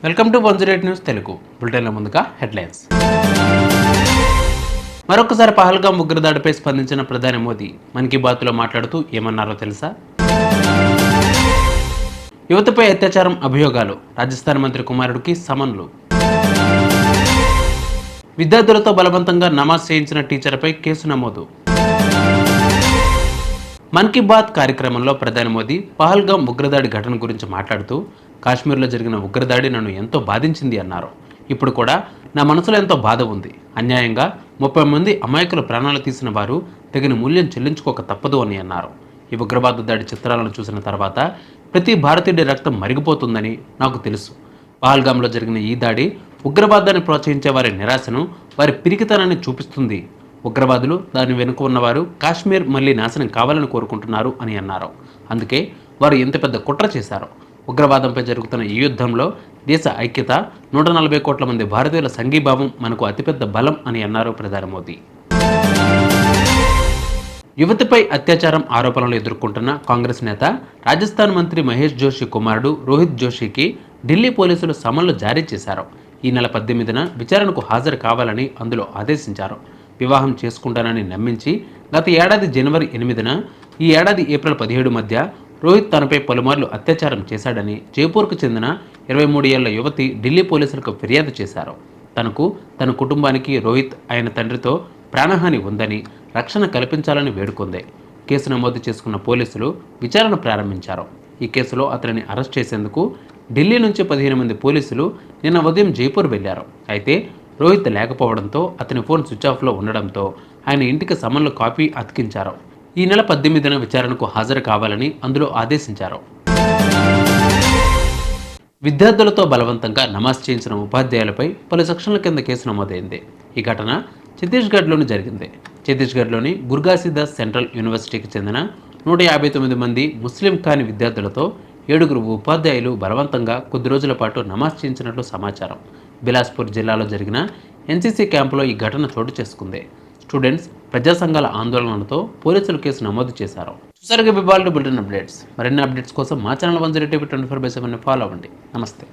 Welcome to 108 news Telugu బులెటిన్ల ముందుగా headlines. మరొకసారి పహల్గాం ఉగ్రదాడిపై స్పందించిన ప్రధాని మోదీ మన్ కీ బాత్లో మాట్లాడుతూ ఏమన్నారో తెలుసా? యువతపై అత్యాచారం అభియోగాలు, రాజస్థాన్ మంత్రి కుమారుడికి సమన్లు. విద్యార్థులతో బలవంతంగా నమాజ్ చేయించిన టీచర్పై కేసు నమోదు. మన్ కీ బాత్ కార్యక్రమంలో ప్రధాని మోదీ పహల్గాం ఉగ్రదాడి ఘటన గురించి మాట్లాడుతూ కాశ్మీర్లో జరిగిన ఉగ్రదాడి నన్ను ఎంతో బాధించింది అన్నారు. ఇప్పుడు కూడా నా మనసులో ఎంతో బాధ ఉంది. అన్యాయంగా 30 మంది అమాయకుల ప్రాణాలు తీసిన వారు తగిన మూల్యం చెల్లించుకోక తప్పదు అని అన్నారు. ఈ ఉగ్రవాద దాడి చిత్రాలను చూసిన తర్వాత ప్రతి భారతీయుడి రక్తం మరిగిపోతుందని నాకు తెలుసు. పహల్గాంలో జరిగిన ఈ దాడి ఉగ్రవాదాన్ని ప్రోత్సహించే వారి నిరాశను, వారి పిరికితనాన్ని చూపిస్తుంది. ఉగ్రవాదులు, దాని వెనుక ఉన్నవారు కాశ్మీర్ మళ్ళీ నాశనం కావాలని కోరుకుంటున్నారు అని అన్నారు. అందుకే వారు ఎంత పెద్ద కుట్ర చేశారు. ఉగ్రవాదంపై జరుగుతున్న ఈ యుద్ధంలో దేశ ఐక్యత, 140 కోట్ల మంది భారతీయుల సంఘీభావం మనకు అతిపెద్ద బలం అని అన్నారు ప్రధాని మోదీ. యువతిపై అత్యాచారం ఆరోపణలు ఎదుర్కొంటున్న కాంగ్రెస్ నేత, రాజస్థాన్ మంత్రి మహేష్ జోషి కుమారుడు రోహిత్ జోషికి ఢిల్లీ పోలీసులు సమన్లు జారీ చేశారు. ఈ నెల 18న విచారణకు హాజరు కావాలని అందులో ఆదేశించారు. వివాహం చేసుకుంటానని నమ్మించి గత ఏడాది జనవరి 8న, ఈ ఏడాది ఏప్రిల్ 17 మధ్య రోహిత్ తనపై పలుమార్లు అత్యాచారం చేశాడని జైపూర్కు చెందిన 23 ఏళ్ల యువతి ఢిల్లీ పోలీసులకు ఫిర్యాదు చేశారు. తనకు, తన కుటుంబానికి రోహిత్, ఆయన తండ్రితో ప్రాణహాని ఉందని, రక్షణ కల్పించాలని వేడుకుంది. కేసు నమోదు చేసుకున్న పోలీసులు విచారణ ప్రారంభించారు. ఈ కేసులో అతనిని అరెస్ట్ చేసేందుకు ఢిల్లీ నుంచి 15 మంది పోలీసులు నిన్న ఉదయం జైపూర్ వెళ్లారు. అయితే రోహిత్ లేకపోవడంతో, అతని ఫోన్ స్విచ్ ఆఫ్లో ఉండడంతో ఆయన ఇంటికి సమన్లు కాపీ అతికించారు. ఈ నెల 18న విచారణకు హాజరు కావాలని అందులో ఆదేశించారు. విద్యార్థులతో బలవంతంగా నమాజ్ చేయించిన ఉపాధ్యాయులపై పలు సెక్షన్ల కింద కేసు నమోదైంది. ఈ ఘటన ఛత్తీస్గఢ్లోని జరిగింది. ఛత్తీస్గఢ్లోని గుర్గాసిదాస్ సెంట్రల్ యూనివర్సిటీకి చెందిన 159 మంది ముస్లిం కాని విద్యార్థులతో 7 ఉపాధ్యాయులు బలవంతంగా కొద్ది రోజుల పాటు నమాజ్ చేయించినట్లు సమాచారం. బిలాస్పూర్ జిల్లాలో జరిగిన ఎన్సీసీ క్యాంపులో ఈ ఘటన చోటు చేసుకుంది. స్టూడెంట్స్, ప్రజా సంఘాల ఆందోళనలతో పోలీసులు కేసు నమోదు చేశారు. చూసారుగా బిబాల్డ్ బులెటిన్ అప్డేట్స్. మరిన్ని అప్డేట్స్ కోసం మా ఛానల్ 108 24/7 ఫాలో అవ్వండి. నమస్తే.